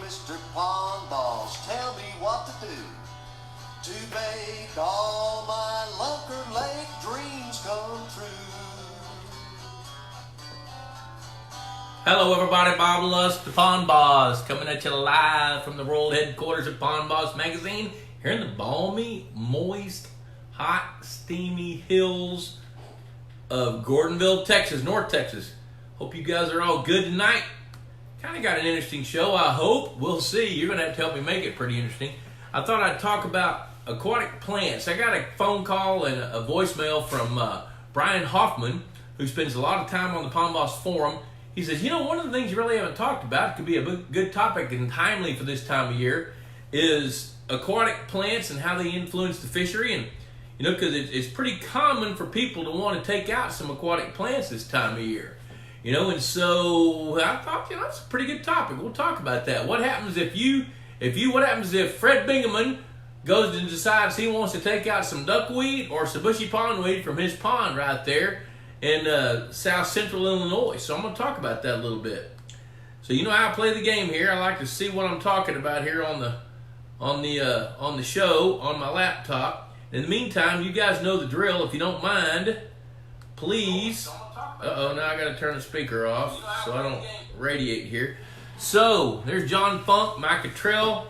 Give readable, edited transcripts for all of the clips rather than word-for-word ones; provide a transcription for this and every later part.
Mr. Pond Boss, tell me what to do to make all my Lunker Lake dreams come true. Hello everybody, Bob Lusk, the Pond Boss, coming at you live from the world headquarters of Pond Boss Magazine, here in the balmy, moist, hot, steamy hills of Gordonville, Texas, North Texas. Hope you guys are all good tonight. Kind of got an interesting show, I hope. We'll see. You're going to have to help me make it pretty interesting. I thought I'd talk about aquatic plants. I got a phone call and a voicemail from Brian Hoffman, who spends a lot of time on the Pond Boss Forum. He says, you know, one of the things you really haven't talked about, it could be a good topic and timely for this time of year, is aquatic plants and how they influence the fishery. And, you know, because it's pretty common for people to want to take out some aquatic plants this time of year. You know, and so I thought, you know, it's a pretty good topic. We'll talk about that. What happens what happens if Fred Bingaman goes and decides he wants to take out some duckweed or some bushy pondweed from his pond right there in south central Illinois? So I'm going to talk about that a little bit. So you know how I play the game here. I like to see what I'm talking about here on the show on my laptop. In the meantime, you guys know the drill. If you don't mind, please. Now I got to turn the speaker off so I don't radiate here. So there's John Funk, Mike Cottrell.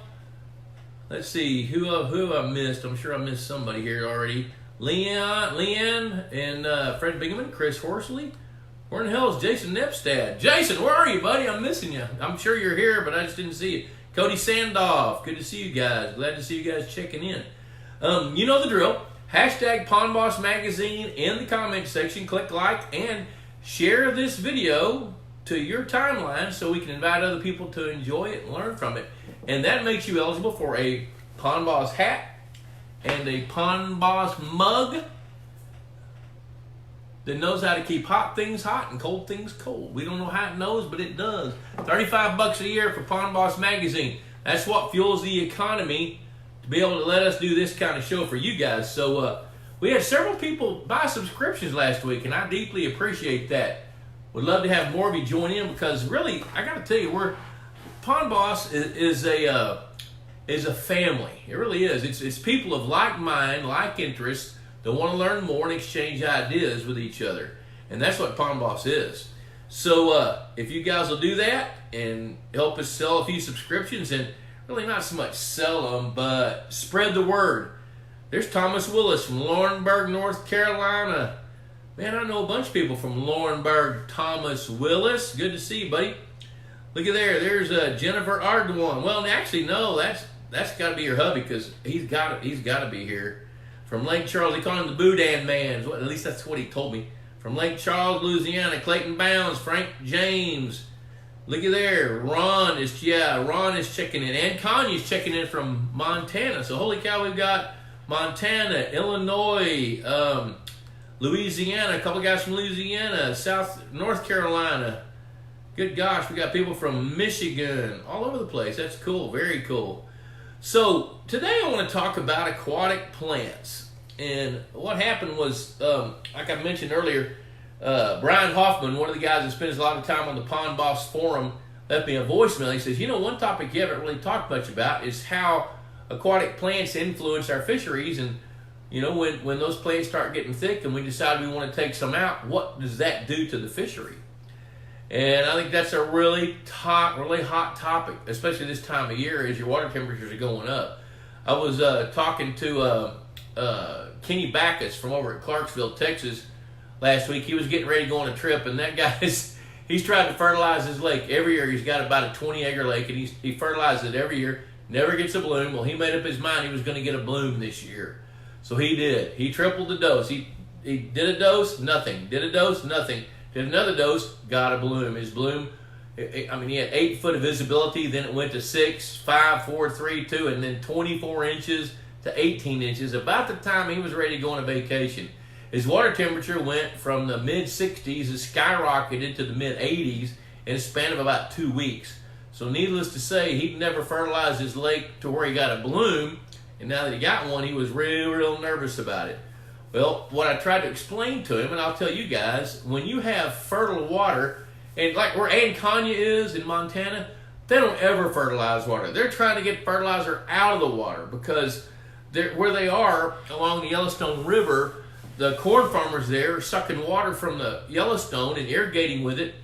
Let's see who I missed. I'm sure I missed somebody here already. Leanne and Fred Bingaman, Chris Horsley. Where in the hell is Jason Nepstad? Jason, where are you, buddy? I'm missing you. I'm sure you're here, but I just didn't see you. Cody Sandoff, good to see you guys. Glad to see you guys checking in. You know the drill. Hashtag Pond Boss Magazine in the comment section. Click like and share this video to your timeline so we can invite other people to enjoy it and learn from it. And that makes you eligible for a Pond Boss hat and a Pond Boss mug that knows how to keep hot things hot and cold things cold. We don't know how it knows, but it does. $35 a year for Pond Boss Magazine. That's what fuels the economy to be able to let us do this kind of show for you guys. So we had several people buy subscriptions last week, and I deeply appreciate that. Would love to have more of you join in because really, I got to tell you, Pond Boss is a family. It really is. It's people of like mind, like interests that want to learn more and exchange ideas with each other, and that's what Pond Boss is. So if you guys will do that and help us sell a few subscriptions, and really not so much sell them, but spread the word. There's Thomas Willis from Laurinburg, North Carolina. Man, I know a bunch of people from Laurinburg. Thomas Willis, good to see you, buddy. Look at there. There's Jennifer Ardoin. Well, actually, no, that's got to be your hubby because he's got to be here. From Lake Charles, they call him the Boudin Man. At least that's what he told me. From Lake Charles, Louisiana, Clayton Bounds, Frank James. Look at there. Ron is checking in. And Kanye's checking in from Montana. So holy cow, we've got Montana, Illinois, Louisiana, a couple guys from Louisiana, North Carolina. Good gosh, we got people from Michigan, all over the place. That's cool, very cool. So today I want to talk about aquatic plants. And what happened was, like I mentioned earlier, Brian Hoffman, one of the guys that spends a lot of time on the Pond Boss Forum, left me a voicemail. He says, you know, one topic you haven't really talked much about is how aquatic plants influence our fisheries. And, you know, when those plants start getting thick and we decide we want to take some out, what does that do to the fishery? And I think that's a really hot topic, especially this time of year as your water temperatures are going up. I was talking to Kenny Backus from over at Clarksville, Texas, last week. He was getting ready to go on a trip, and that guy he's tried to fertilize his lake every year. He's got about a 20-acre lake, and he fertilizes it every year, never gets a bloom. Well, he made up his mind he was going to get a bloom this year. So he did. He tripled the dose. He did a dose, nothing. Did a dose, nothing. Did another dose, got a bloom. His bloom, he had 8 foot of visibility, then it went to 6, 5, 4, 3, 2, and then 24 inches to 18 inches. About the time he was ready to go on a vacation, his water temperature went from the mid-60s, it skyrocketed to the mid-80s in a span of about 2 weeks. So needless to say, he'd never fertilized his lake to where he got a bloom, and now that he got one, he was real nervous about it. Well, what I tried to explain to him, and I'll tell you guys, when you have fertile water, and like where Kanye is in Montana, they don't ever fertilize water. They're trying to get fertilizer out of the water because where they are along the Yellowstone River, the corn farmers there are sucking water from the Yellowstone and irrigating with it,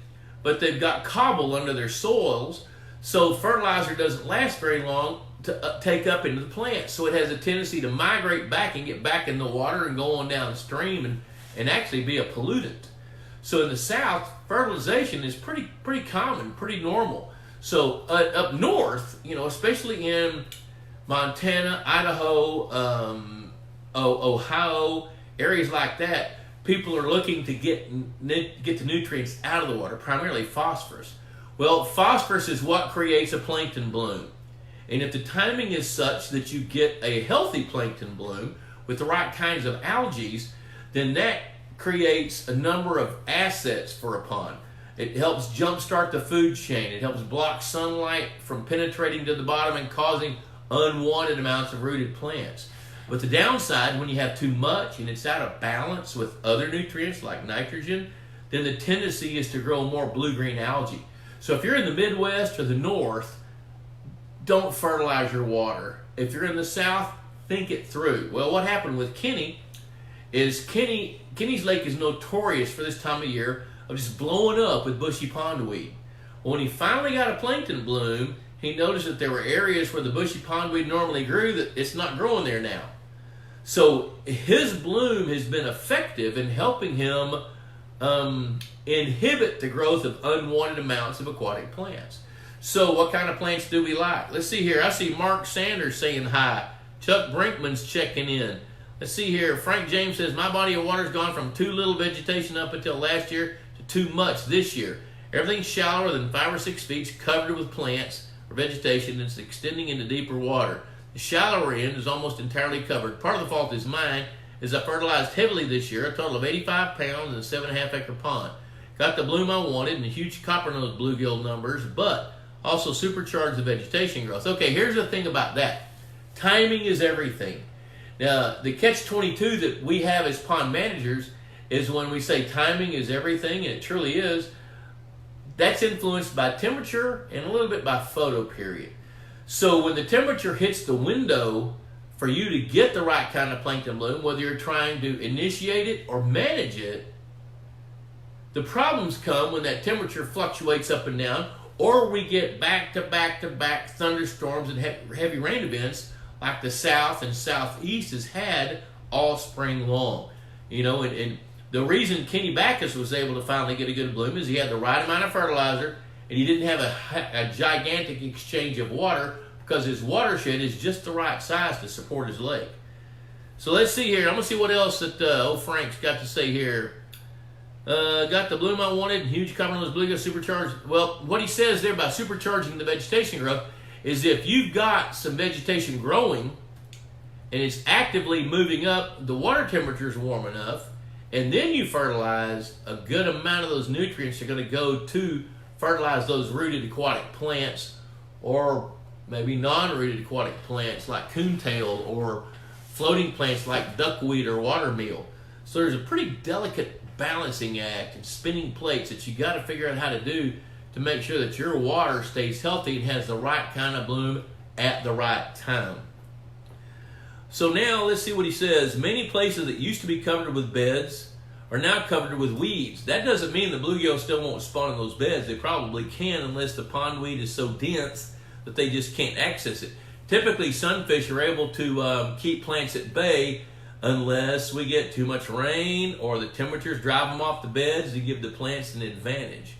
but they've got cobble under their soils, so fertilizer doesn't last very long to take up into the plants. So it has a tendency to migrate back and get back in the water and go on downstream and actually be a pollutant. So in the South, fertilization is pretty common, pretty normal. So up north, especially in Montana, Idaho, Ohio, areas like that, people are looking to get the nutrients out of the water, primarily phosphorus. Well, phosphorus is what creates a plankton bloom. And if the timing is such that you get a healthy plankton bloom with the right kinds of algae, then that creates a number of assets for a pond. It helps jumpstart the food chain. It helps block sunlight from penetrating to the bottom and causing unwanted amounts of rooted plants. But the downside, when you have too much and it's out of balance with other nutrients like nitrogen, then the tendency is to grow more blue-green algae. So if you're in the Midwest or the North, don't fertilize your water. If you're in the South, think it through. Well, what happened with Kenny is Kenny's lake is notorious for this time of year of just blowing up with bushy pondweed. Well, when he finally got a plankton bloom, he noticed that there were areas where the bushy pondweed normally grew that it's not growing there now. So his bloom has been effective in helping him inhibit the growth of unwanted amounts of aquatic plants. So what kind of plants do we like? Let's see here. I see Mark Sanders saying hi. Chuck Brinkman's checking in. Let's see here. Frank James says, my body of water's gone from too little vegetation up until last year to too much this year. Everything's shallower than 5 or 6 feet, covered with plants or vegetation that's extending into deeper water. The shallower end is almost entirely covered. Part of the fault is mine, as I fertilized heavily this year, a total of 85 pounds in a 7.5 acre pond. Got the bloom I wanted and the huge copper-nosed bluegill numbers, but also supercharged the vegetation growth. Okay, here's the thing about that. Timing is everything. Now, the catch-22 that we have as pond managers is when we say timing is everything, and it truly is, that's influenced by temperature and a little bit by photo period. So when the temperature hits the window for you to get the right kind of plankton bloom, whether you're trying to initiate it or manage it, the problems come when that temperature fluctuates up and down, or we get back-to-back thunderstorms and heavy rain events like the South and Southeast has had all spring long. And the reason Kenny Backus was able to finally get a good bloom is he had the right amount of fertilizer and he didn't have a gigantic exchange of water because his watershed is just the right size to support his lake. So let's see here. I'm going to see what else that old Frank's got to say here. Got the bloom I wanted, huge copper-nosed bluegill supercharged. Well, what he says there by supercharging the vegetation growth is if you've got some vegetation growing and it's actively moving up, the water temperature is warm enough, and then you fertilize, a good amount of those nutrients are going to go to fertilize those rooted aquatic plants or maybe non-rooted aquatic plants like coontail or floating plants like duckweed or watermeal. So there's a pretty delicate balancing act and spinning plates that you got to figure out how to do to make sure that your water stays healthy and has the right kind of bloom at the right time. So now let's see what he says. Many places that used to be covered with beds are now covered with weeds. That doesn't mean the bluegill still won't spawn in those beds. They probably can unless the pondweed is so dense that they just can't access it. Typically sunfish are able to keep plants at bay unless we get too much rain or the temperatures drive them off the beds to give the plants an advantage.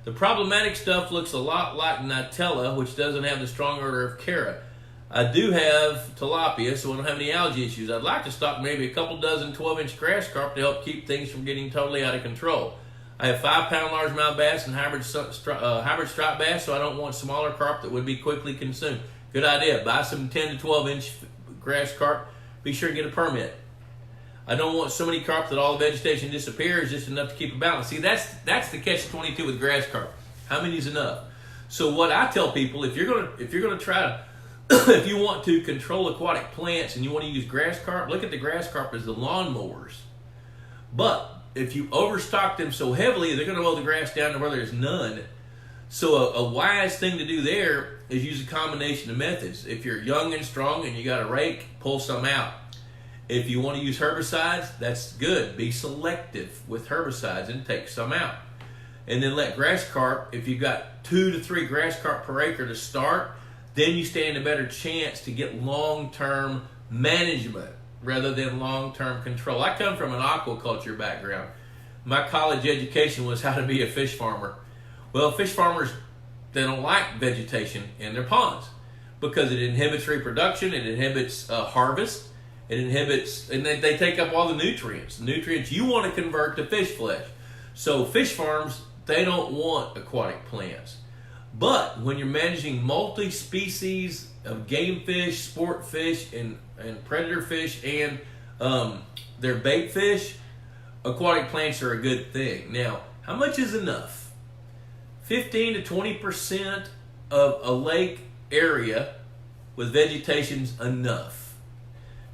The problematic stuff looks a lot like Nutella, which doesn't have the strong odor of carrot. I do have tilapia, so I don't have any algae issues. I'd like to stock maybe a couple dozen 12-inch grass carp to help keep things from getting totally out of control. I have 5-pound largemouth bass and hybrid striped bass, so I don't want smaller carp that would be quickly consumed. Good idea. Buy some 10 to 12-inch grass carp. Be sure to get a permit. I don't want so many carp that all the vegetation disappears, just enough to keep a balance. See, that's the catch-22 with grass carp. How many is enough? So what I tell people, if you're gonna try to, if you want to control aquatic plants and you want to use grass carp, look at the grass carp as the lawnmowers. But if you overstock them so heavily, they're going to mow the grass down to where there's none. So a wise thing to do there is use a combination of methods. If you're young and strong and you got a rake, pull some out. If you want to use herbicides, that's good. Be selective with herbicides and take some out. And then let grass carp, if you've got 2 to 3 grass carp per acre to start, then you stand a better chance to get long-term management rather than long-term control. I come from an aquaculture background. My college education was how to be a fish farmer. Well, fish farmers, they don't like vegetation in their ponds because it inhibits reproduction, it inhibits harvest, it inhibits, and they take up all the nutrients you want to convert to fish flesh. So fish farms, they don't want aquatic plants. But when you're managing multi-species of game fish, sport fish, and predator fish, and their bait fish, aquatic plants are a good thing. Now, how much is enough? 15 to 20% of a lake area with vegetation's enough.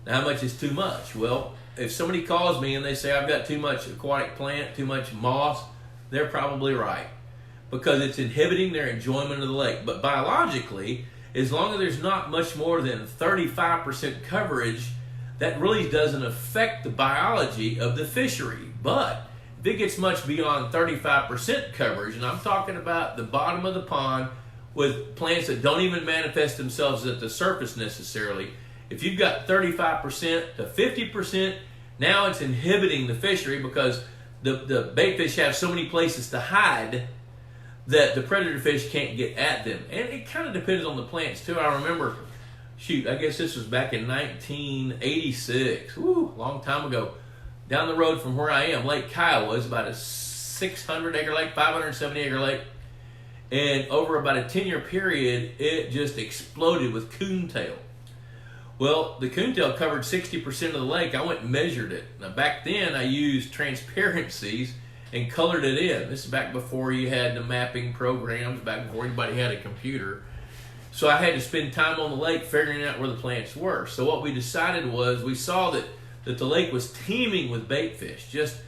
Now, how much is too much? Well, if somebody calls me and they say I've got too much aquatic plant, too much moss, they're probably right, because it's inhibiting their enjoyment of the lake. But biologically, as long as there's not much more than 35% coverage, that really doesn't affect the biology of the fishery. But if it gets much beyond 35% coverage, and I'm talking about the bottom of the pond with plants that don't even manifest themselves at the surface necessarily, if you've got 35% to 50%, now it's inhibiting the fishery because the bait fish have so many places to hide that the predator fish can't get at them. And it kind of depends on the plants too. I remember, I guess this was back in 1986. Woo, long time ago. Down the road from where I am, Lake Kiowa is about a 600-acre lake, 570-acre lake. And over about a 10-year period, it just exploded with coontail. Well, the coontail covered 60% of the lake. I went and measured it. Now, back then, I used transparencies and colored it in. This is back before you had the mapping programs, back before anybody had a computer. So I had to spend time on the lake figuring out where the plants were. So what we decided was, we saw that the lake was teeming with bait fish, just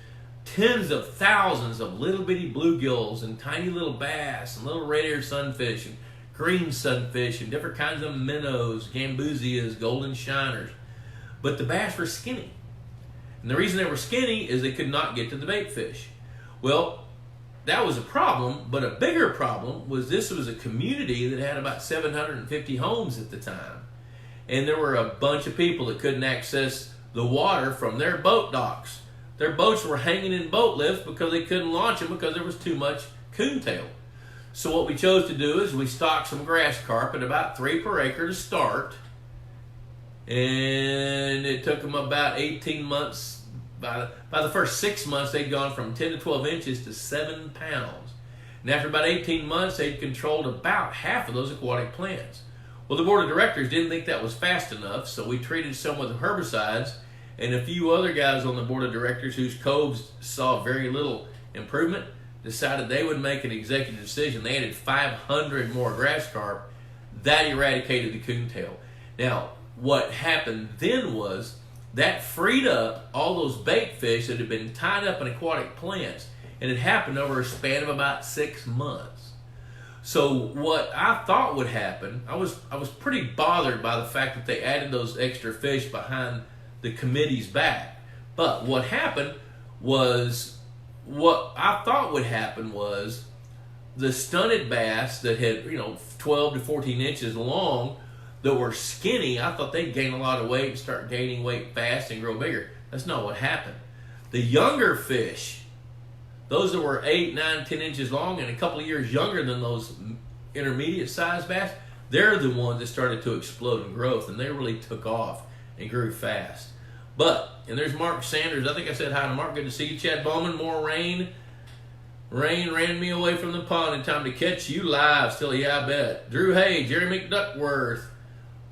tens of thousands of little bitty bluegills and tiny little bass and little red-eared sunfish and green sunfish and different kinds of minnows, gambusias, golden shiners. But the bass were skinny. And the reason they were skinny is they could not get to the bait fish. Well, that was a problem, but a bigger problem was this was a community that had about 750 homes at the time. And there were a bunch of people that couldn't access the water from their boat docks. Their boats were hanging in boat lifts because they couldn't launch them because there was too much coontail. So what we chose to do is we stocked some grass carp at about 3 per acre to start. And it took them about 18 months. By the first 6 months, they'd gone from 10 to 12 inches to 7 pounds. And after about 18 months, they'd controlled about half of those aquatic plants. Well, the board of directors didn't think that was fast enough, so we treated some with herbicides, and a few other guys on the board of directors whose coves saw very little improvement decided they would make an executive decision. They added 500 more grass carp. That eradicated the coontail. Now, what happened then was that freed up all those bait fish that had been tied up in aquatic plants, and it happened over a span of about 6 months. So what I thought would happen, I was pretty bothered by the fact that they added those extra fish behind the committee's back. But what happened was, what I thought would happen was the stunted bass that had 12 to 14 inches long that were skinny, I thought they'd gain a lot of weight and start gaining weight fast and grow bigger. That's not what happened. The younger fish, those that were 8, 9, 10 inches long and a couple of years younger than those intermediate sized bass, they're the ones that started to explode in growth, and they really took off and grew fast. And there's Mark Sanders. I think I said hi to Mark. Good to see you. Chad Bowman, more rain. Rain ran me away from the pond in time to catch you live. Still, yeah, I bet. Drew Hay, Jerry McDuckworth.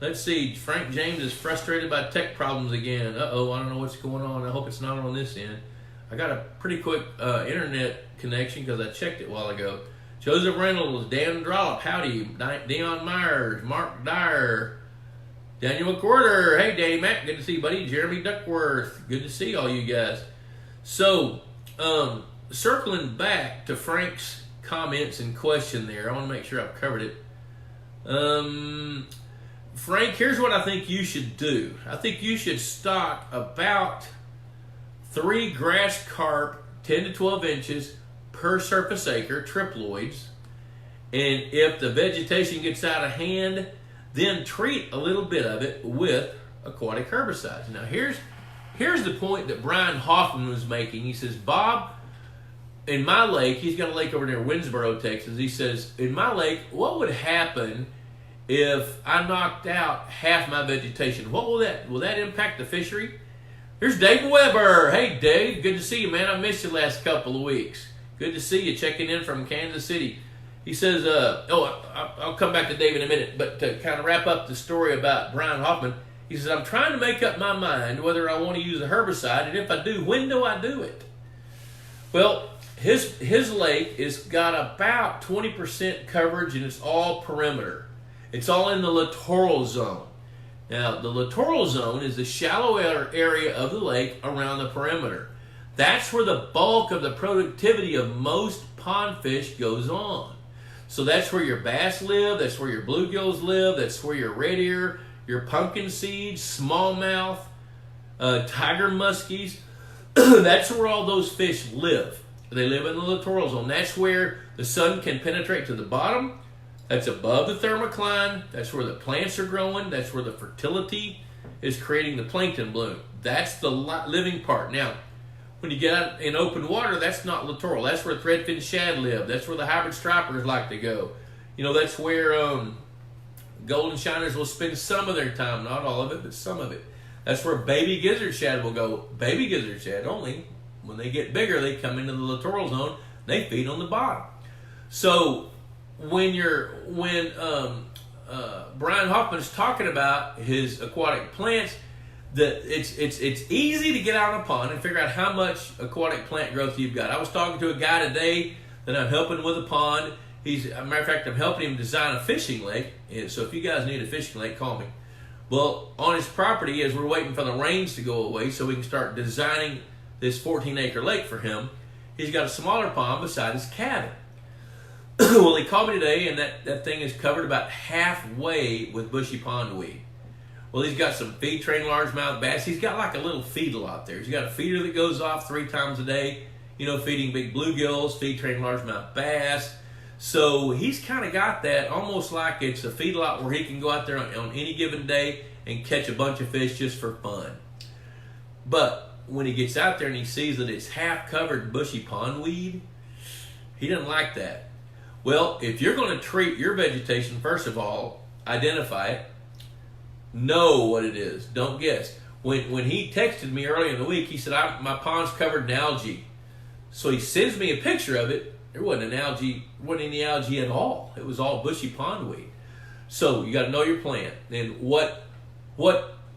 Let's see. Frank James is frustrated by tech problems again. Uh-oh, I don't know what's going on. I hope it's not on this end. I got a pretty quick internet connection because I checked it a while ago. Joseph Reynolds, Dan Drollop, howdy. Dion Myers, Mark Dyer, Daniel McWhorter. Hey, Danny Mac, good to see you, buddy. Jeremy Duckworth, good to see all you guys. So, circling back to Frank's comments and question there. I want to make sure I've covered it. Frank, here's what I think you should do. I think you should stock about 3 grass carp, 10 to 12 inches per surface acre, triploids. And if the vegetation gets out of hand, then treat a little bit of it with aquatic herbicides. Now here's the point that Brian Hoffman was making. He says, Bob, in my lake, he's got a lake over near Winsboro, Texas. He says, in my lake, what would happen if I knocked out half my vegetation? Will that impact the fishery? Here's Dave Weber. Hey Dave, good to see you, man. I missed you the last couple of weeks. Good to see you checking in from Kansas City. He says, I'll come back to Dave in a minute, but to kind of wrap up the story about Brian Hoffman, he says, I'm trying to make up my mind whether I want to use a herbicide, and if I do, when do I do it? Well, his lake has got about 20% coverage, and it's all perimeter. It's all in the littoral zone. Now, the littoral zone is the shallow area of the lake around the perimeter. That's where the bulk of the productivity of most pond fish goes on. So that's where your bass live, that's where your bluegills live, that's where your red ear, your pumpkin seeds, smallmouth, tiger muskies, that's where all those fish live. They live in the littoral zone. That's where the sun can penetrate to the bottom. That's above the thermocline. That's where the plants are growing. That's where the fertility is creating the plankton bloom. That's the living part. Now, when you get out in open water, that's not littoral. That's where threadfin shad live. That's where the hybrid stripers like to go. You know, that's where golden shiners will spend some of their time, not all of it, but some of it. That's where baby gizzard shad will go. Baby gizzard shad only. When they get bigger, they come into the littoral zone. They feed on the bottom. So when Brian Hoffman's talking about his aquatic plants, that it's easy to get out on a pond and figure out how much aquatic plant growth you've got. I was talking to a guy today that I'm helping with a pond. As a matter of fact, I'm helping him design a fishing lake. So if you guys need a fishing lake, call me. Well, on his property, as we're waiting for the rains to go away so we can start designing this 14-acre lake for him, he's got a smaller pond beside his cabin. Well, he called me today, and that thing is covered about halfway with bushy pondweed. Well, he's got some feed train largemouth bass. He's got like a little feed lot there. He's got a feeder that goes off 3 times a day, feeding big bluegills, feed train largemouth bass. So he's kind of got that almost like it's a feed lot where he can go out there on any given day and catch a bunch of fish just for fun. But when he gets out there and he sees that it's half covered bushy pondweed, he doesn't like that. Well, if you're going to treat your vegetation, first of all, identify it. Know what it is. Don't guess. When he texted me earlier in the week, he said, my pond's covered in algae. So he sends me a picture of it. There wasn't any algae at all. It was all bushy pondweed. So you got to know your plant. And what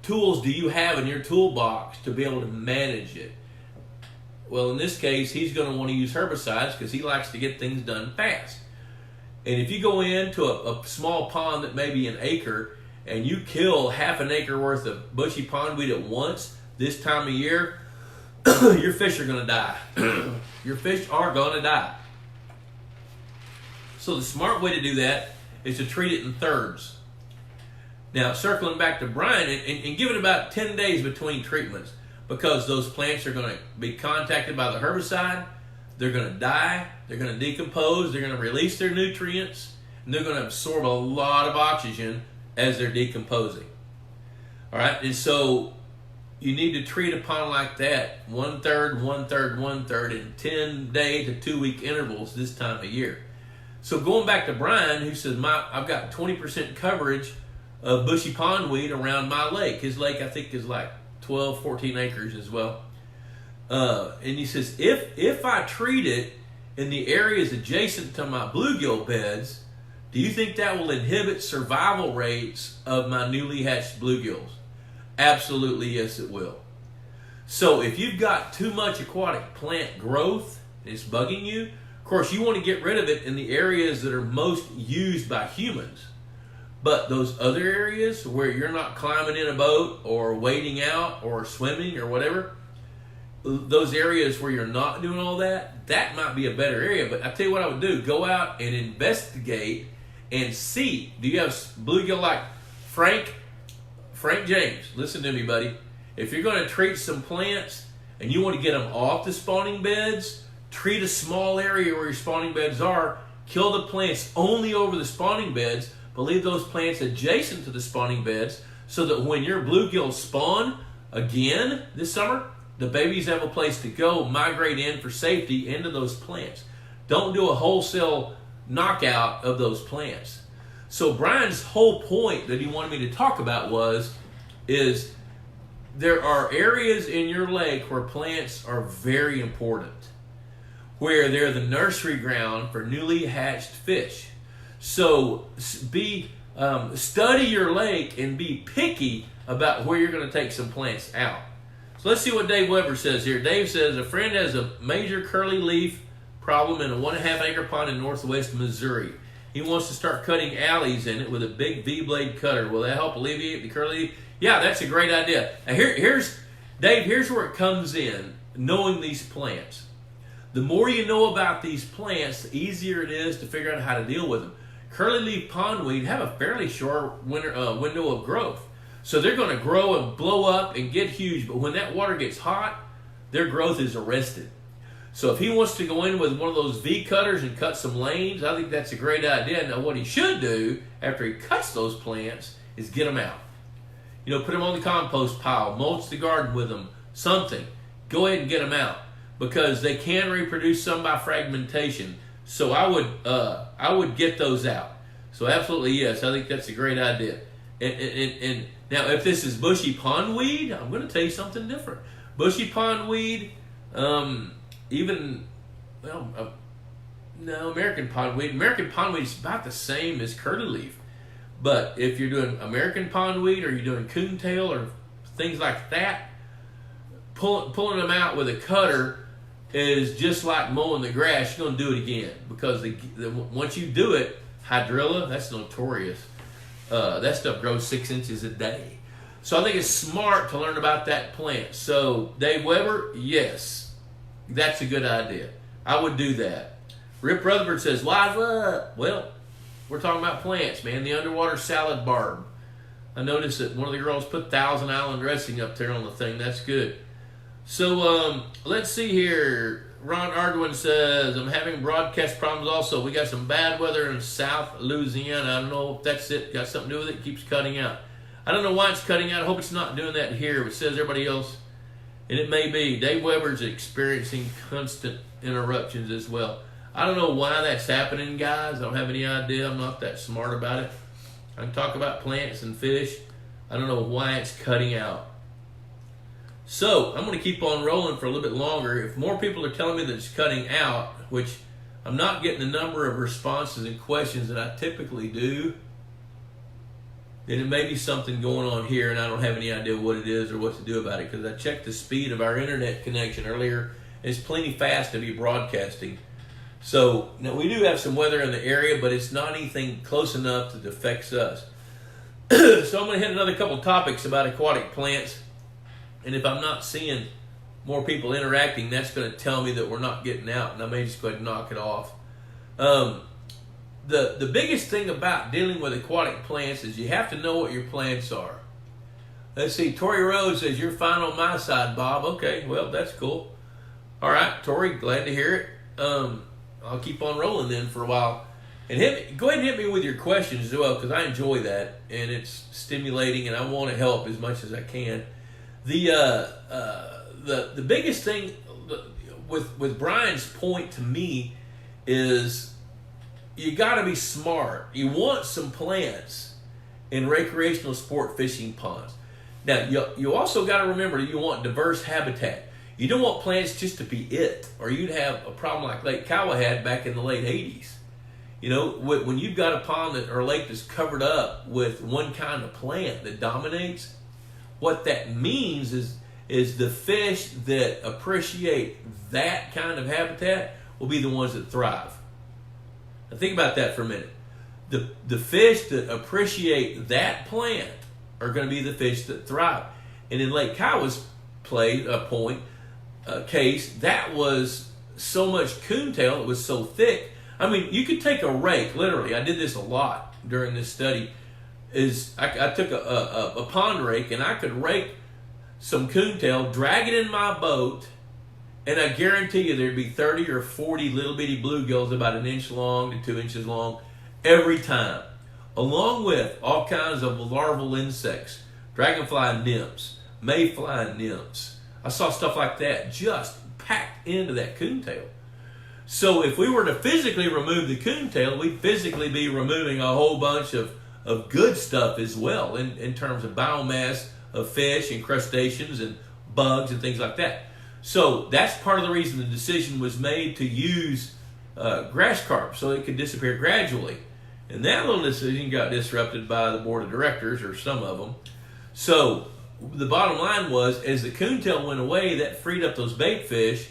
tools do you have in your toolbox to be able to manage it? Well, in this case, he's going to want to use herbicides because he likes to get things done fast. And if you go into a small pond that may be an acre and you kill half an acre worth of bushy pondweed at once this time of year, your fish are going to die. Your fish are going to die. So the smart way to do that is to treat it in thirds. Now, circling back to Brian, and give it about 10 days between treatments, because those plants are going to be contacted by the herbicide, they're going to die, they're going to decompose, they're going to release their nutrients, and they're going to absorb a lot of oxygen as they're decomposing. All right, and so you need to treat a pond like that 1/3, 1/3, 1/3 in 10-day to 2-week intervals this time of year. So going back to Brian, who says, I've got 20% coverage of bushy pondweed around my lake. His lake, I think, is like 12, 14 acres as well. And he says, if I treat it in the areas adjacent to my bluegill beds, do you think that will inhibit survival rates of my newly hatched bluegills? Absolutely, yes, it will. So if you've got too much aquatic plant growth and it's bugging you, of course, you want to get rid of it in the areas that are most used by humans. But those other areas where you're not climbing in a boat or wading out or swimming or whatever, those areas where you're not doing all that, that might be a better area. But I tell you what I would do: go out and investigate and see. Do you have bluegill like Frank James? Listen to me, buddy. If you're going to treat some plants and you want to get them off the spawning beds, treat a small area where your spawning beds are. Kill the plants only over the spawning beds, but leave those plants adjacent to the spawning beds, so that when your bluegills spawn again this summer, the babies have a place to go, migrate in for safety into those plants. Don't do a wholesale knockout of those plants. So Brian's whole point that he wanted me to talk about is there are areas in your lake where plants are very important, where they're the nursery ground for newly hatched fish. So study your lake and be picky about where you're going to take some plants out. So let's see what Dave Weber says here. Dave says, a friend has a major curly leaf problem in a 1.5 acre pond in northwest Missouri. He wants to start cutting alleys in it with a big V-blade cutter. Will that help alleviate the curly leaf? Yeah, that's a great idea. Now here's where it comes in, knowing these plants. The more you know about these plants, the easier it is to figure out how to deal with them. Curly leaf pondweed have a fairly short window of growth. So they're going to grow and blow up and get huge, but when that water gets hot, their growth is arrested. So if he wants to go in with one of those V cutters and cut some lanes, I think that's a great idea. Now what he should do after he cuts those plants is get them out. You know, put them on the compost pile, mulch the garden with them, something. Go ahead and get them out, because they can reproduce some by fragmentation. So I would get those out. So absolutely yes, I think that's a great idea. And now if this is bushy pondweed, I'm going to tell you something different. Bushy pondweed, American pondweed. American pondweed is about the same as curly leaf. But if you're doing American pondweed or you're doing coontail or things like that, pulling them out with a cutter is just like mowing the grass. You're going to do it again, because once you do it, hydrilla, that's notorious. That stuff grows 6 inches a day. So I think it's smart to learn about that plant. So Dave Weber, yes, that's a good idea. I would do that. Rip Rutherford says, live up. Well, we're talking about plants, man. The underwater salad barb. I noticed that one of the girls put Thousand Island dressing up there on the thing. That's good. So let's see here. Ron Ardwin says, I'm having broadcast problems also. We got some bad weather in South Louisiana. I don't know if that's it. Got something to do with it. It keeps cutting out. I don't know why it's cutting out. I hope it's not doing that here. It says everybody else, and it may be. Dave Weber's experiencing constant interruptions as well. I don't know why that's happening, guys. I don't have any idea. I'm not that smart about it. I can talk about plants and fish. I don't know why it's cutting out. So I'm going to keep on rolling for a little bit longer. If more people are telling me that it's cutting out, which I'm not getting the number of responses and questions that I typically do, then it may be something going on here, and I don't have any idea what it is or what to do about it, because I checked the speed of our internet connection earlier. It's plenty fast to be broadcasting. So now we do have some weather in the area, but it's not anything close enough that affects us. So I'm going to hit another couple topics about aquatic plants. And if I'm not seeing more people interacting, that's going to tell me that we're not getting out, and I may just go ahead and knock it off. The biggest thing about dealing with aquatic plants is you have to know what your plants are. Let's see, Tori Rose says, you're fine on my side, Bob. Okay, well, that's cool. All right, Tori, glad to hear it. I'll keep on rolling then for a while. And go ahead and hit me with your questions as well, because I enjoy that, and it's stimulating, and I want to help as much as I can. The biggest thing with Brian's point to me is you got to be smart. You want some plants in recreational sport fishing ponds. Now, you also got to remember you want diverse habitat. You don't want plants just to be it, or you'd have a problem like Lake Kiowa had back in the late 80s. You know, when you've got a pond or a lake that's covered up with one kind of plant that dominates, what that means is the fish that appreciate that kind of habitat will be the ones that thrive. Now think about that for a minute. The fish that appreciate that plant are going to be the fish that thrive. And in Lake Kiowa's point, case, that was so much coontail, it was so thick. I mean, you could take a rake, literally. I did this a lot during this study. I took a pond rake, and I could rake some coontail, drag it in my boat, and I guarantee you there'd be 30 or 40 little bitty bluegills about 1 inch long to 2 inches long every time, along with all kinds of larval insects, dragonfly nymphs, mayfly nymphs. I saw stuff like that just packed into that coontail. So if we were to physically remove the coontail, we'd physically be removing a whole bunch of good stuff as well in terms of biomass of fish and crustaceans and bugs and things like that. So that's part of the reason the decision was made to use grass carp so it could disappear gradually. And that little decision got disrupted by the board of directors, or some of them. So the bottom line was, as the coontail went away, that freed up those bait fish,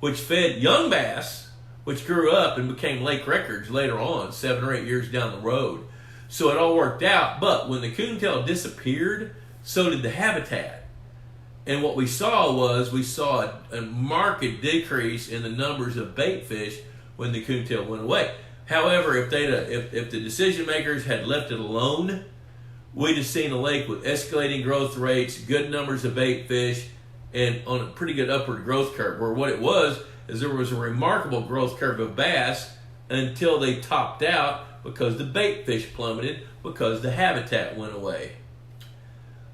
which fed young bass, which grew up and became lake records later on, 7 or 8 years down the road. So it all worked out. But when the coontail disappeared, so did the habitat. And what we saw a marked decrease in the numbers of bait fish when the coontail went away. However, if the decision makers had left it alone, we'd have seen a lake with escalating growth rates, good numbers of bait fish, and on a pretty good upward growth curve. Where what it was is there was a remarkable growth curve of bass until they topped out because the bait fish plummeted because the habitat went away.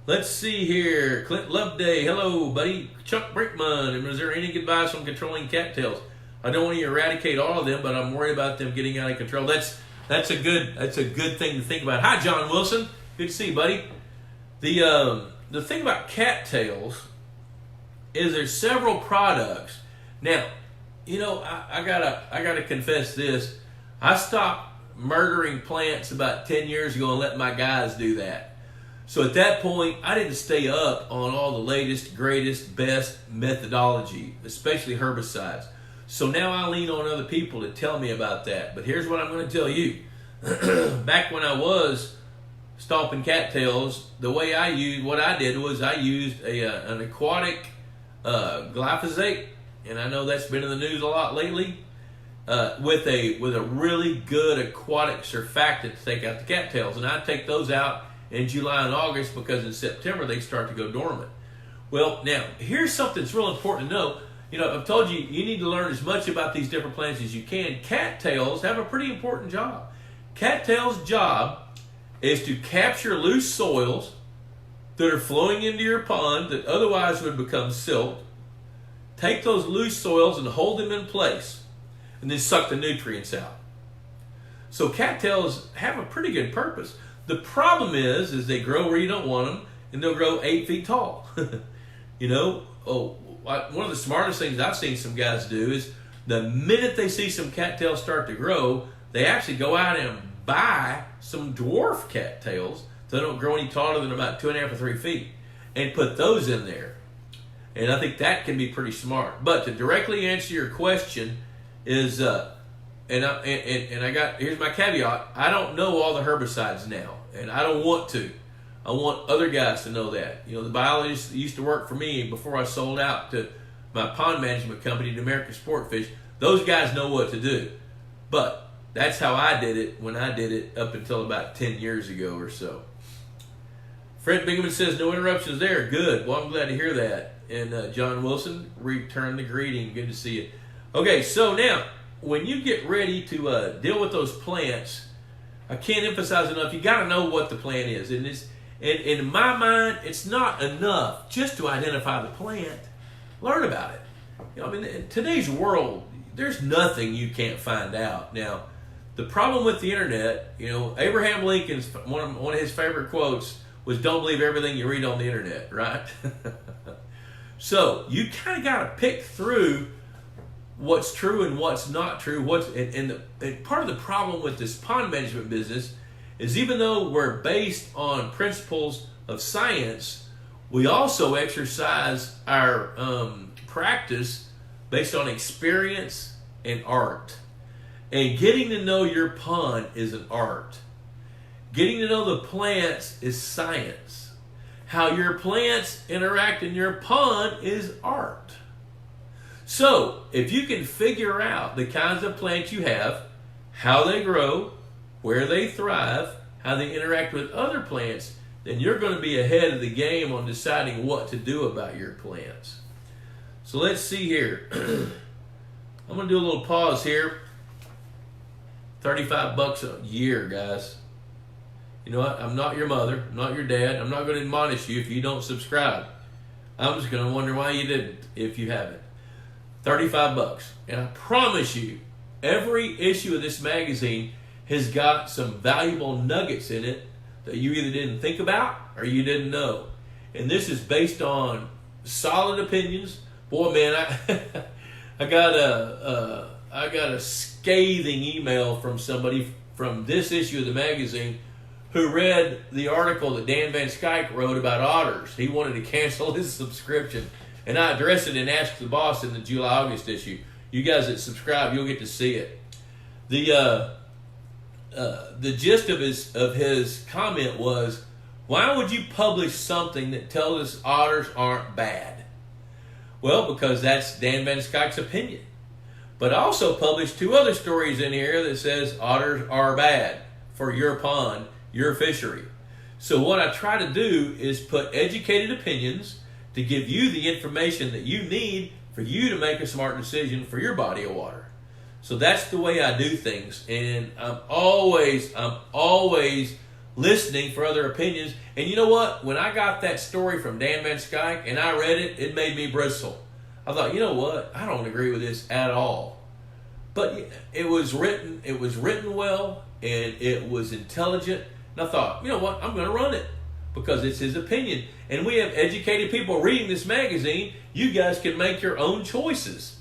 Let's see here. Clint Loveday, hello, buddy. Chuck Brickman, is there any advice on controlling cattails? I don't want to eradicate all of them, but I'm worried about them getting out of control. That's a good thing to think about. Hi, John Wilson. Good to see you, buddy. The thing about cattails is there's several products. Now, I gotta confess this. I stopped murdering plants about 10 years ago and let my guys do that. So at that point, I didn't stay up on all the latest, greatest, best methodology, especially herbicides. So now I lean on other people to tell me about that. But here's what I'm going to tell you. Back when I was stomping cattails, the way I used an aquatic glyphosate, and I know that's been in the news a lot lately, with a really good aquatic surfactant to take out the cattails. And I take those out in July and August because in September they start to go dormant. Well, now, here's something that's real important to know. I've told you, you need to learn as much about these different plants as you can. Cattails have a pretty important job. Cattails' job is to capture loose soils that are flowing into your pond that otherwise would become silt, take those loose soils and hold them in place, and then suck the nutrients out. So cattails have a pretty good purpose. The problem is they grow where you don't want them, and they'll grow 8 feet tall. One of the smartest things I've seen some guys do is the minute they see some cattails start to grow, they actually go out and buy some dwarf cattails that don't grow any taller than about 2.5 or 3 feet and put those in there. And I think that can be pretty smart. But to directly answer your question is, here's my caveat. I don't know all the herbicides now, and I don't want to. I want other guys to know that. The biologists that used to work for me before I sold out to my pond management company, the American Sportfish, those guys know what to do. But that's how I did it when I did it up until about 10 years ago or so. Fred Bingaman says, no interruptions there. Good. Well, I'm glad to hear that. And John Wilson, return the greeting. Good to see you. Okay, so now, when you get ready to deal with those plants, I can't emphasize enough, you got to know what the plant is. And in my mind, it's not enough just to identify the plant. Learn about it. In today's world, there's nothing you can't find out. Now, the problem with the internet, Abraham Lincoln's one of his favorite quotes was, "Don't believe everything you read on the internet," right? So you kind of got to pick through what's true and what's not true. And part of the problem with this pond management business is, even though we're based on principles of science, we also exercise our practice based on experience and art. And getting to know your pond is an art. Getting to know the plants is science. How your plants interact in your pond is art. So, if you can figure out the kinds of plants you have, how they grow, where they thrive, how they interact with other plants, then you're going to be ahead of the game on deciding what to do about your plants. So let's see here. I'm going to do a little pause here. $35 a year, guys. You know what? I'm not your mother. I'm not your dad. I'm not going to admonish you if you don't subscribe. I'm just going to wonder why you didn't if you haven't. $35. And I promise you, every issue of this magazine has got some valuable nuggets in it that you either didn't think about or you didn't know. And this is based on solid opinions. Boy, man, I got a scathing email from somebody from this issue of the magazine who read the article that Dan Van Skyke wrote about otters. He wanted to cancel his subscription. And I addressed it in Ask the Boss in the July-August issue. You guys that subscribe, you'll get to see it. The gist of his comment was, why would you publish something that tells us otters aren't bad? Well, because that's Dan Van Skyke's opinion. But I also published 2 other stories in here that says otters are bad for your pond, your fishery. So what I try to do is put educated opinions to give you the information that you need for you to make a smart decision for your body of water. So that's the way I do things, and I'm always listening for other opinions. And you know what? When I got that story from Dan Van Skyke and I read it, it made me bristle. I thought, you know what? I don't agree with this at all. But it was written well, and it was intelligent. And I thought, you know what? I'm going to run it because it's his opinion. And we have educated people reading this magazine. You guys can make your own choices.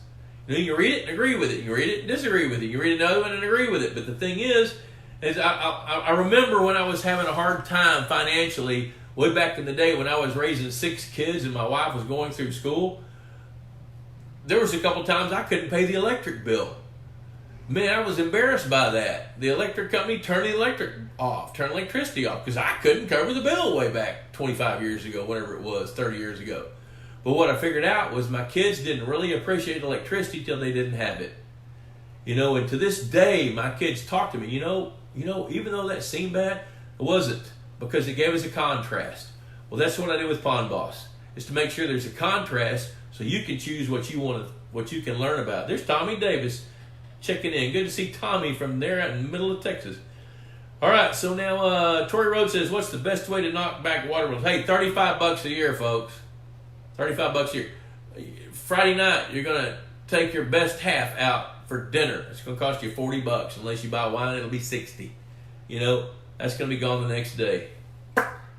You know, you read it and agree with it. You read it and disagree with it. You read another one and agree with it. But the thing is I remember when I was having a hard time financially, way back in the day when I was raising 6 kids and my wife was going through school, there was a couple times I couldn't pay the electric bill. Man, I was embarrassed by that. The electric company turned the electricity off because I couldn't cover the bill way back 25 years ago, whatever it was, 30 years ago. But what I figured out was my kids didn't really appreciate electricity till they didn't have it. You know, and to this day, my kids talk to me, you know, even though that seemed bad, it wasn't, because it gave us a contrast. Well, that's what I do with Pond Boss, is to make sure there's a contrast so you can choose what you can learn about. There's Tommy Davis checking in. Good to see Tommy from there out in the middle of Texas. All right, so now Tory Road says, what's the best way to knock back water bills? Hey, $35 a year, folks. $35 a year. Friday night, you're going to take your best half out for dinner. It's going to cost you $40. Unless you buy wine, it'll be $60. You know, that's going to be gone the next day.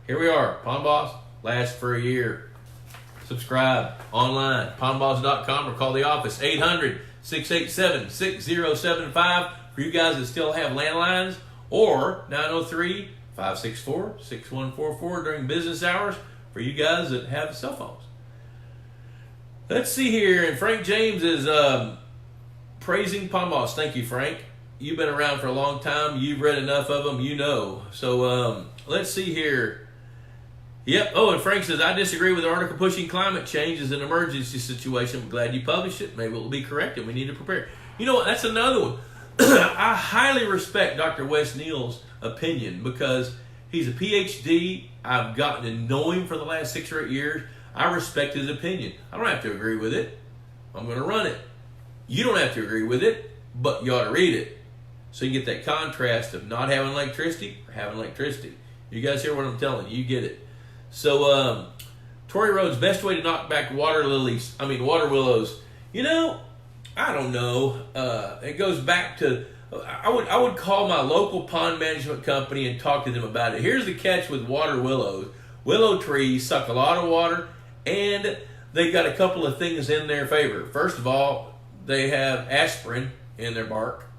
Here we are. Pond Boss lasts for a year. Subscribe online, pondboss.com, or call the office, 800-687-6075 for you guys that still have landlines, or 903-564-6144 during business hours for you guys that have cell phones. Let's see here, and Frank James is praising Pond Boss. Thank you, Frank. You've been around for a long time. You've read enough of them. You know. So let's see here. Yep. Oh, and Frank says, I disagree with the article pushing climate change as an emergency situation. I'm glad you published it. Maybe it will be corrected. We need to prepare. You know what? That's another one. I highly respect Dr. Wes Neal's opinion because he's a PhD. I've gotten to know him for the last 6 or 8 years. I respect his opinion. I don't have to agree with it. I'm going to run it. You don't have to agree with it, but you ought to read it. So you get that contrast of not having electricity or having electricity. You guys hear what I'm telling you. You get it. So, Tory Road's best way to knock back water willows. You know, I don't know. It goes back to, I would call my local pond management company and talk to them about it. Here's the catch with water willows. Willow trees suck a lot of water, and they got a couple of things in their favor. First of all, they have aspirin in their bark,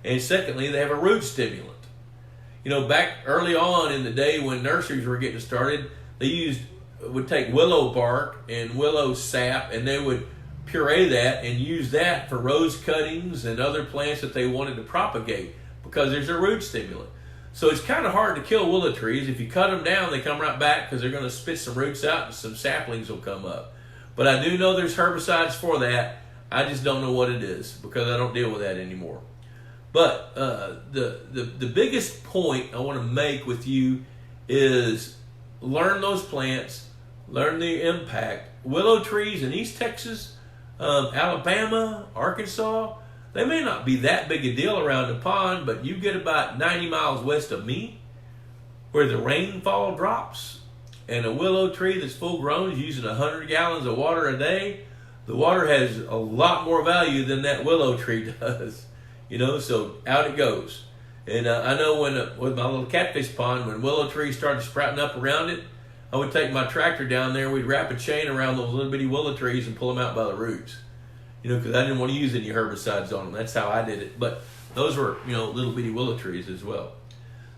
and secondly, they have a root stimulant. You know, back early on in the day when nurseries were getting started, they would take willow bark and willow sap, and they would puree that and use that for rose cuttings and other plants that they wanted to propagate because there's a root stimulant. So it's kind of hard to kill willow trees. If you cut them down, they come right back because they're going to spit some roots out and some saplings will come up. But I do know there's herbicides for that. I just don't know what it is because I don't deal with that anymore. But the biggest point I want to make with you is learn those plants, learn the impact. Willow trees in East Texas, Alabama, Arkansas, they may not be that big a deal around the pond, but you get about 90 miles west of me, where the rainfall drops, and a willow tree that's full grown is using 100 gallons of water a day. The water has a lot more value than that willow tree does, so out it goes. And I know with my little catfish pond, when willow trees started sprouting up around it, I would take my tractor down there, we'd wrap a chain around those little bitty willow trees and pull them out by the roots, because I didn't want to use any herbicides on them. That's how I did it. But those were, little bitty willow trees as well.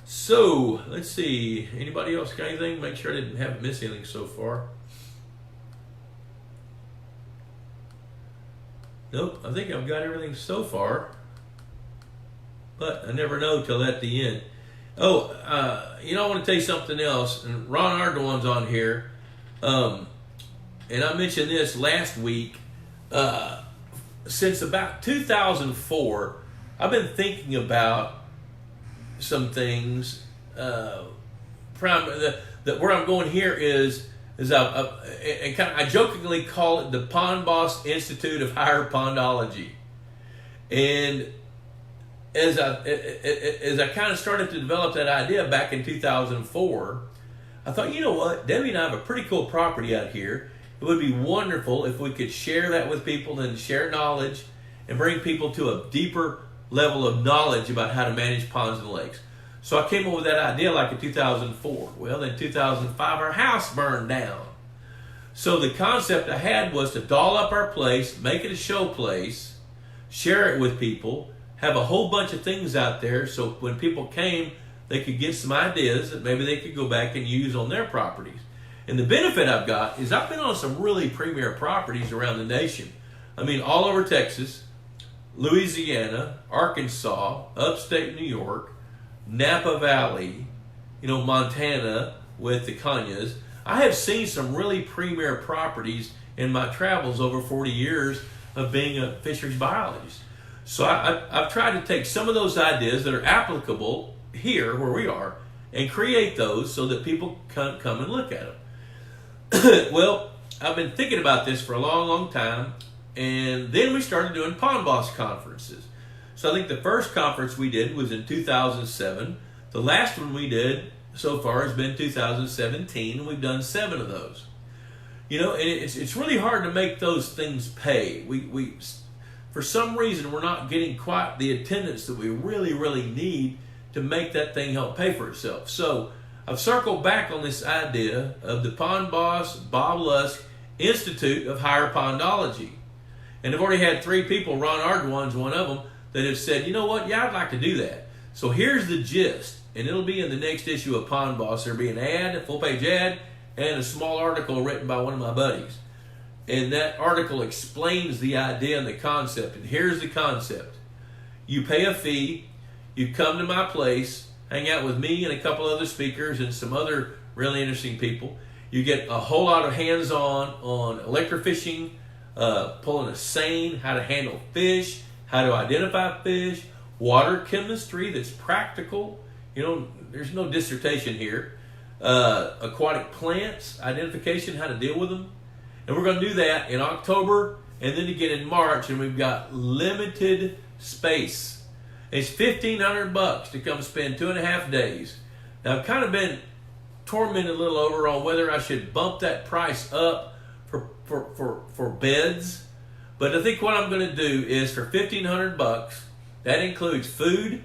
So, let's see. Anybody else got anything? Make sure I haven't missed anything so far. Nope, I think I've got everything so far. But I never know till at the end. Oh, I want to tell you something else. And Ron Ardoin's on here. And I mentioned this last week. Since about 2004, I've been thinking about some things. Where I'm going here is I jokingly call it the Pond Boss Institute of Higher Pondology. And as I kind of started to develop that idea back in 2004, I thought, you know what, Debbie and I have a pretty cool property out here. It would be wonderful if we could share that with people and share knowledge and bring people to a deeper level of knowledge about how to manage ponds and lakes. So I came up with that idea like in 2004. Well, in 2005, our house burned down. So the concept I had was to doll up our place, make it a show place, share it with people, have a whole bunch of things out there so when people came, they could get some ideas that maybe they could go back and use on their properties. And the benefit I've got is I've been on some really premier properties around the nation. I mean, all over Texas, Louisiana, Arkansas, upstate New York, Napa Valley, Montana with the Canyas. I have seen some really premier properties in my travels over 40 years of being a fisheries biologist. So I've tried to take some of those ideas that are applicable here where we are and create those so that people can come and look at them. Well, I've been thinking about this for a long, long time, and then we started doing Pond Boss conferences. So I think the first conference we did was in 2007. The last one we did so far has been 2017, and we've done 7 of those. And it's really hard to make those things pay. We for some reason, we're not getting quite the attendance that we really, really need to make that thing help pay for itself. So I've circled back on this idea of the Pond Boss Bob Lusk Institute of Higher Pondology. And I've already had 3 people, Ron Ardoin's one of them, that have said, you know what, yeah, I'd like to do that. So here's the gist, and it'll be in the next issue of Pond Boss. There'll be an ad, a full-page ad, and a small article written by one of my buddies. And that article explains the idea and the concept. And here's the concept. You pay a fee, you come to my place, hang out with me and a couple other speakers and some other really interesting people. You get a whole lot of hands-on on electrofishing, pulling a seine, how to handle fish, how to identify fish, water chemistry that's practical. There's no dissertation here. Aquatic plants, identification, how to deal with them. And we're going to do that in October and then again in March, and we've got limited space. It's $1,500 to come spend 2.5 days. Now, I've kind of been tormented a little over on whether I should bump that price up for beds. But I think what I'm going to do is for $1,500, that includes food,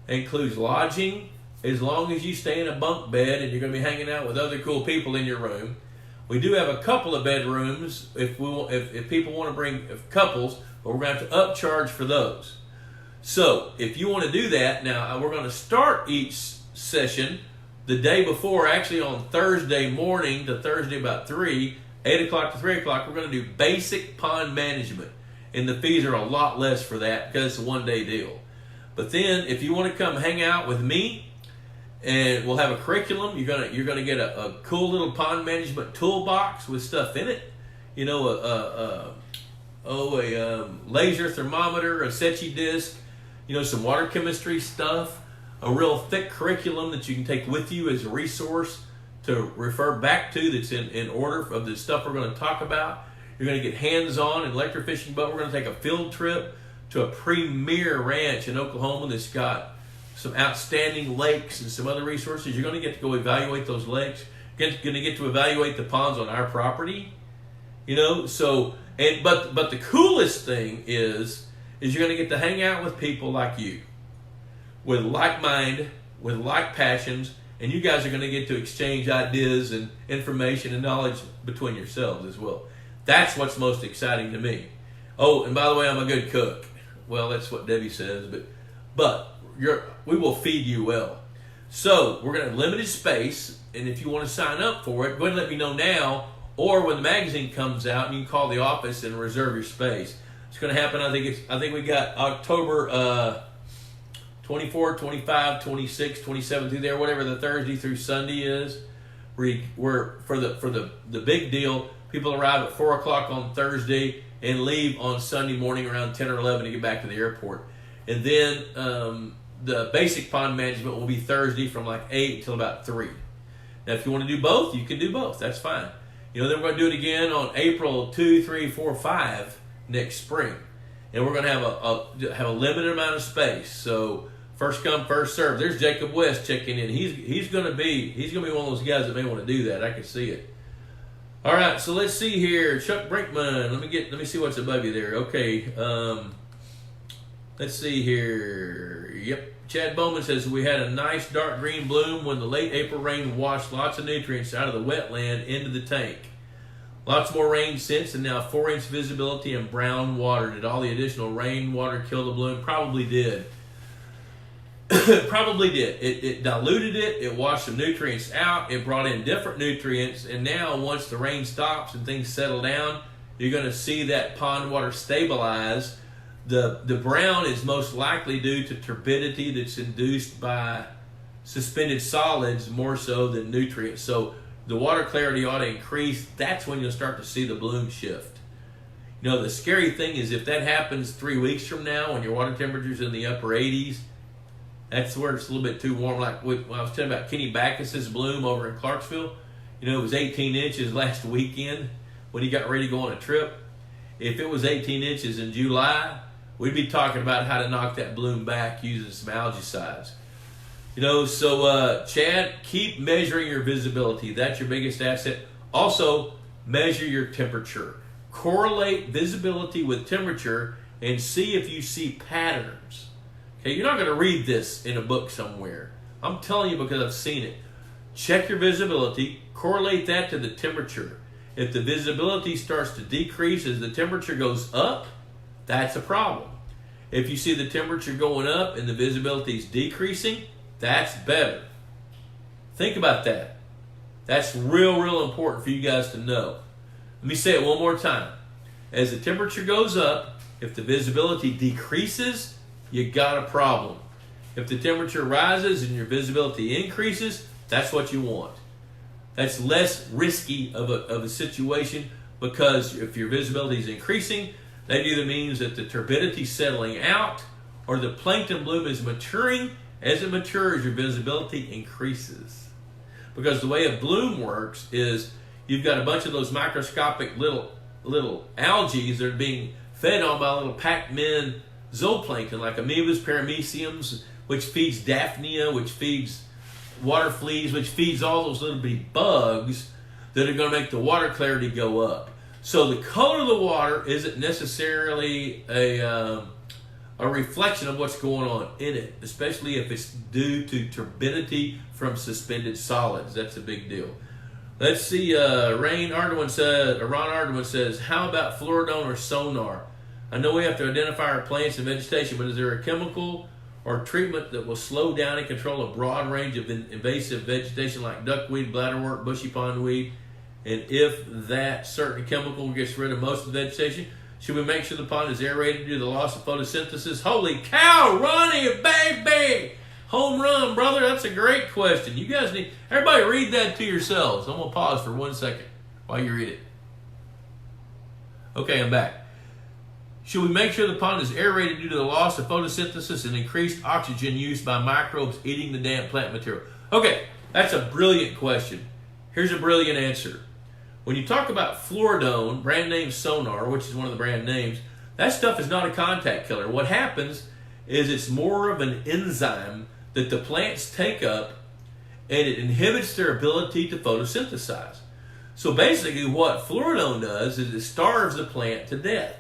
includes lodging, as long as you stay in a bunk bed and you're going to be hanging out with other cool people in your room. We do have a couple of bedrooms if people want to bring couples, but we're going to have to upcharge for those. So if you want to do that, now we're going to start each session the day before, actually on Thursday morning to Thursday about 8 o'clock to 3 o'clock, we're going to do basic pond management. And the fees are a lot less for that because it's a one-day deal. But then if you want to come hang out with me, and we'll have a curriculum. You're gonna get a cool little pond management toolbox with stuff in it. laser thermometer, a Secchi disc, some water chemistry stuff, a real thick curriculum that you can take with you as a resource to refer back to that's in order of the stuff we're going to talk about. You're going to get hands-on in electrofishing boat. We're going to take a field trip to a premier ranch in Oklahoma that's got some outstanding lakes and some other resources. You're going to get to go evaluate those lakes. You're going to get to evaluate the ponds on our property. But the coolest thing is you're going to get to hang out with people like you, with like mind, with like passions, and you guys are going to get to exchange ideas and information and knowledge between yourselves as well. That's what's most exciting to me. Oh, and by the way, I'm a good cook. Well, that's what Debbie says, but we will feed you well. So we're going to have limited space, and if you want to sign up for it, go ahead and let me know now, or when the magazine comes out, and you can call the office and reserve your space. It's going to happen. I think we got October 24, 25, 26, 27 through there, whatever the Thursday through Sunday is. We're for the big deal. People arrive at 4 o'clock on Thursday and leave on Sunday morning around 10 or 11 to get back to the airport. And then the basic pond management will be Thursday from like 8 until about 3. Now, if you want to do both, you can do both. That's fine. Then we're going to do it again on April 2, 3, 4, 5 next spring. And we're going to have a limited amount of space. So first come, first serve. There's Jacob West checking in. He's going to be one of those guys that may want to do that. I can see it. All right, so let's see here. Chuck Brinkman. Let me see what's above you there. Okay. Let's see here. Yep. Chad Bowman says we had a nice dark green bloom when the late April rain washed lots of nutrients out of the wetland into the tank. Lots more rain since, and now 4-inch visibility and brown water. Did all the additional rainwater kill the bloom? Probably did. Probably did. It diluted it. It washed some nutrients out. It brought in different nutrients. And now once the rain stops and things settle down, you're going to see that pond water stabilize. The brown is most likely due to turbidity that's induced by suspended solids more so than nutrients. So the water clarity ought to increase. That's when you'll start to see the bloom shift. The scary thing is if that happens 3 weeks from now when your water temperature's in the upper 80s, that's where it's a little bit too warm. Like when I was telling about Kenny Backus's bloom over in Clarksville, it was 18 inches last weekend when he got ready to go on a trip. If it was 18 inches in July, we'd be talking about how to knock that bloom back using some algaecides. So Chad, keep measuring your visibility. That's your biggest asset. Also, measure your temperature. Correlate visibility with temperature and see if you see patterns. Okay, you're not going to read this in a book somewhere. I'm telling you because I've seen it. Check your visibility, correlate that to the temperature. If the visibility starts to decrease as the temperature goes up, that's a problem. If you see the temperature going up and the visibility is decreasing, that's better. Think about that. That's real important for you guys to know. Let me say it one more time. As the temperature goes up, if the visibility decreases, you got a problem. If the temperature rises and your visibility increases, that's what you want. That's less risky of a situation because if your visibility is increasing, that either means that the turbidity is settling out or the plankton bloom is maturing. As it matures, your visibility increases. Because the way a bloom works is you've got a bunch of those microscopic little algae that are being fed on by little Pac-Man zooplankton like amoebas, parameciums, which feeds Daphnia, which feeds water fleas, which feeds all those little bitty bugs that are going to make the water clarity go up. So the color of the water isn't necessarily a reflection of what's going on in it, especially if it's due to turbidity from suspended solids. That's a big deal. Let's see. Ron Ardoin says, how about fluoridone or sonar? I know we have to identify our plants and vegetation, but is there a chemical or treatment that will slow down and control a broad range of invasive vegetation like duckweed, bladderwort, bushy pondweed? And if that certain chemical gets rid of most of the vegetation, should we make sure the pond is aerated due to the loss of photosynthesis? Holy cow, Ronnie, baby! Home run, brother. That's a great question. You guys need, everybody read that to yourselves. I'm going to pause for 1 second while you read it. Okay, I'm back. Should we make sure the pond is aerated due to the loss of photosynthesis and increased oxygen use by microbes eating the damp plant material? Okay, that's a brilliant question. Here's a brilliant answer. When you talk about fluoridone, brand name Sonar, which is one of the brand names, that stuff is not a contact killer. What happens is it's more of an enzyme that the plants take up, and it inhibits their ability to photosynthesize. So basically what fluoridone does is it starves the plant to death.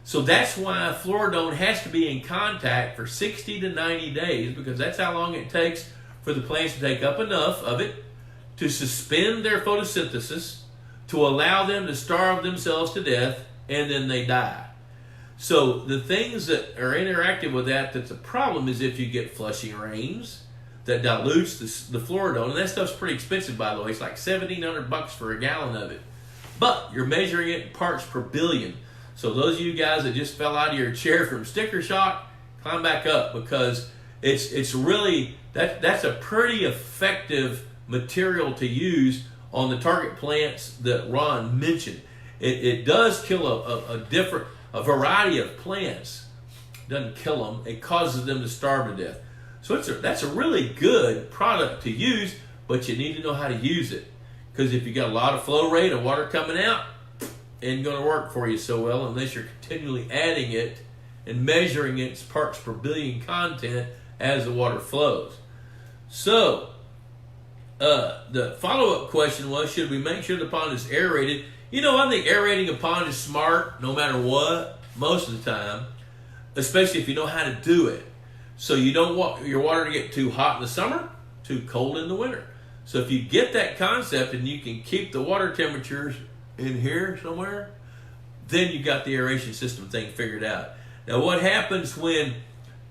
So that's why fluoridone has to be in contact for 60 to 90 days, because that's how long it takes for the plants to take up enough of it to suspend their photosynthesis, to allow them to starve themselves to death, and then they die. So the things that are interactive with that's a problem is if you get flushing rains that dilutes the fluoridone, and that stuff's pretty expensive, by the way. It's like $1,700 for a gallon of it. But you're measuring it in parts per billion. So those of you guys that just fell out of your chair from sticker shock, climb back up, because it's really, that's a pretty effective material to use on the target plants that Ron mentioned. It does kill a variety of plants. It doesn't kill them. It causes them to starve to death. So that's a really good product to use, but you need to know how to use it. Because if you got a lot of flow rate of water coming out, it ain't going to work for you so well unless you're continually adding it and measuring its parts per billion content as the water flows. So, the follow-up question was, should we make sure the pond is aerated? You know, I think aerating a pond is smart no matter what, most of the time, especially if you know how to do it. So you don't want your water to get too hot in the summer, too cold in the winter. So if you get that concept and you can keep the water temperatures in here somewhere, then you got the aeration system thing figured out. Now what happens when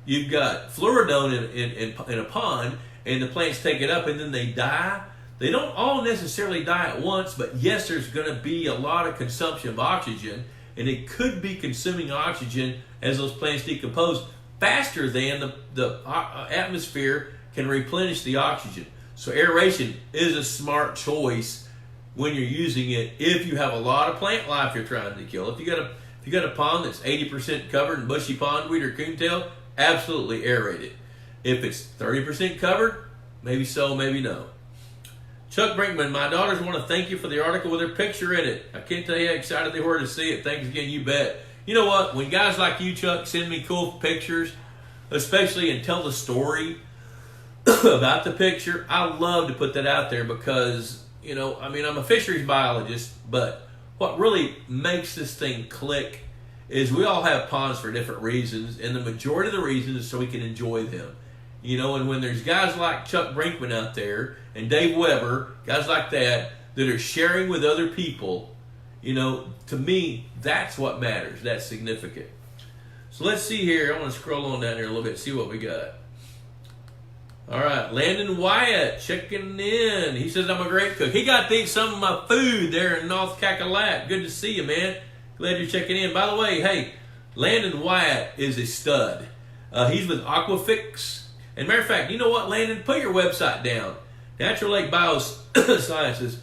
you've got fluoridone in a pond and the plants take it up and then they die? They don't all necessarily die at once, but yes, there's going to be a lot of consumption of oxygen, and it could be consuming oxygen as those plants decompose faster than the atmosphere can replenish the oxygen. So aeration is a smart choice when you're using it if you have a lot of plant life you're trying to kill. If you got a pond that's 80% covered in bushy pondweed or coontail, absolutely aerate it. If it's 30% covered, maybe so, maybe no. Chuck Brinkman, my daughters want to thank you for the article with their picture in it. I can't tell you how excited they were to see it. Thanks again, you bet. You know what? When guys like you, Chuck, send me cool pictures, especially and tell the story about the picture, I love to put that out there because, you know, I mean, I'm a fisheries biologist, but what really makes this thing click is we all have ponds for different reasons, and the majority of the reasons is so we can enjoy them. You know, and when there's guys like Chuck Brinkman out there and Dave Weber, guys like that are sharing with other people, you know, to me, that's what matters. That's significant. So let's see here. I want to scroll on down here a little bit, see what we got. All right, Landon Wyatt checking in. He says, I'm a great cook. He got to eat some of my food there in North Cackalack. Good to see you, man. Glad you're checking in. By the way, hey, Landon Wyatt is a stud. He's with Aquafix. And matter of fact, you know what, Landon? Put your website down. Natural Lake Biosciences.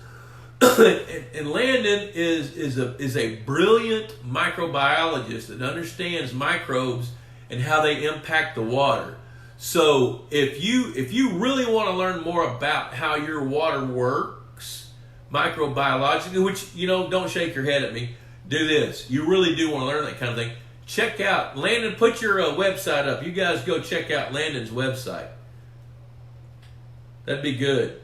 And Landon is a brilliant microbiologist that understands microbes and how they impact the water. So if you really want to learn more about how your water works microbiologically, which, you know, don't shake your head at me, do this. You really do want to learn that kind of thing. Check out Landon. Put your website up. You guys go check out Landon's website. That'd be good.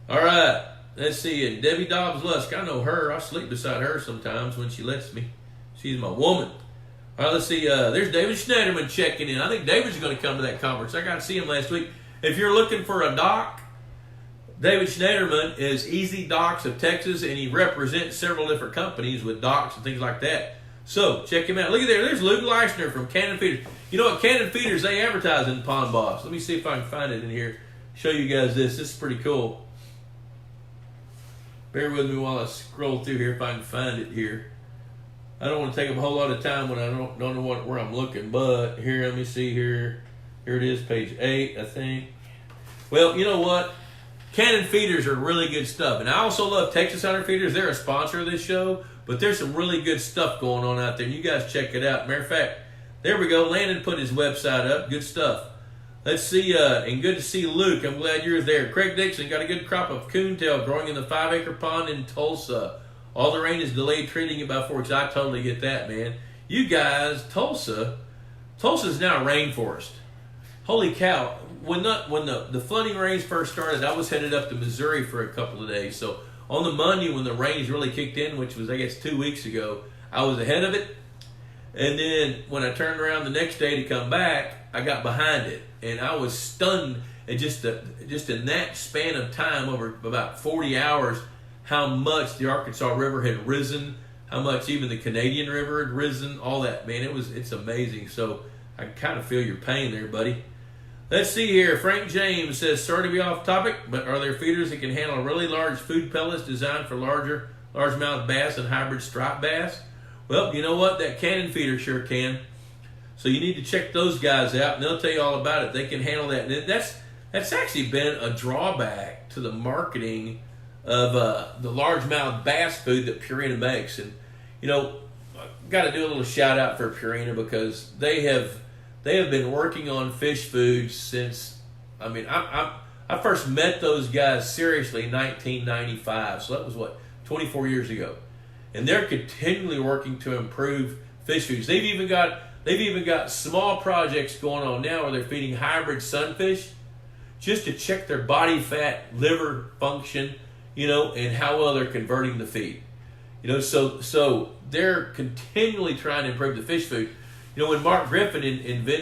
All right. Let's see it. Debbie Dobbs Lusk. I know her. I sleep beside her sometimes when she lets me. She's my woman. All right, let's see. There's David Schneiderman checking in. I think David's going to come to that conference. I got to see him last week. If you're looking for a doc, David Schneiderman is Easy Docs of Texas, and he represents several different companies with docs and things like that. So check him out. Look at there. There's Luke Leisner from Cannon Feeders. You know what? Cannon Feeders, they advertise in Pond Boss. Let me see if I can find it in here. Show you guys this. This is pretty cool. Bear with me while I scroll through here if I can find it here. I don't want to take up a whole lot of time when I don't know where I'm looking, but here, let me see here. Here it is, page 8, I think. Well, you know what? Cannon Feeders are really good stuff. And I also love Texas Hunter Feeders. They're a sponsor of this show, But there's some really good stuff going on out there. You guys check it out. Matter of fact, there we go. Landon put his website up. Good stuff. Let's see, and good to see Luke. I'm glad you're there. Craig Dixon got a good crop of coontail growing in the 5-acre pond in Tulsa. All the rain is delayed treating it by 4 weeks. I totally get that, man. You guys, Tulsa's now a rainforest. Holy cow. When the flooding rains first started, I was headed up to Missouri for a couple of days. So on the Monday when the rains really kicked in, which was, I guess, 2 weeks ago, I was ahead of it. And then when I turned around the next day to come back, I got behind it. And I was stunned at just in that span of time, over about 40 hours, how much the Arkansas River had risen, how much even the Canadian River had risen, all that, man. It's amazing. So I kind of feel your pain there, buddy. Let's see here. Frank James says, sorry to be off topic, but are there feeders that can handle really large food pellets designed for largemouth bass and hybrid striped bass? Well, you know what? That cannon feeder sure can. So you need to check those guys out, and they'll tell you all about it. They can handle that. And that's actually been a drawback to the marketing of the largemouth bass food that Purina makes. And, you know, I've got to do a little shout out for Purina because they have been working on fish food since, I first met those guys seriously in 1995. So that was, 24 years ago. And they're continually working to improve fish foods. They've even got small projects going on now where they're feeding hybrid sunfish just to check their body fat, liver function, and how well they're converting the feed. So they're continually trying to improve the fish food. When Mark Griffin invented